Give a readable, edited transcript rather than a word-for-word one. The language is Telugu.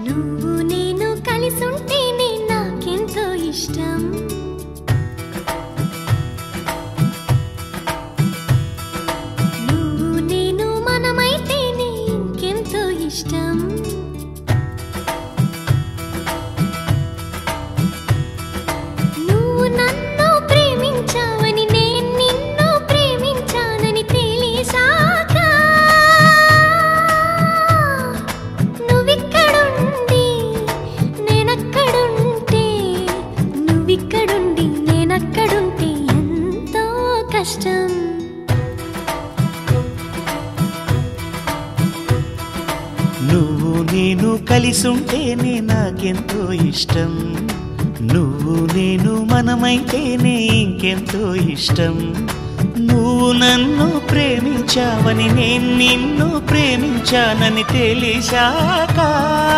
నువ్వు నేను కలిసుంటేనే నాకెంతో ఇష్టం. నువ్వు నేను మనమైతేనే ఇంకెంతో ఇష్టం. నువ్వు నన్ను ప్రేమించావని నేను నిన్ను ప్రేమించానని తెలిసాక నువ్విక్కడుండి నేనక్కడుంటే నువ్విక్కడుండి నేనక్కడుంటే ఎంతో కష్టం. నువ్వు నేను కలిసుంటేనే నాకెంతో ఇష్టం. నువ్వు నేను మనమైతేనే ఇంకెంతో ఇష్టం. నువ్వు నన్ను ప్రేమించావని నేను నిన్ను ప్రేమించానని తెలిసాక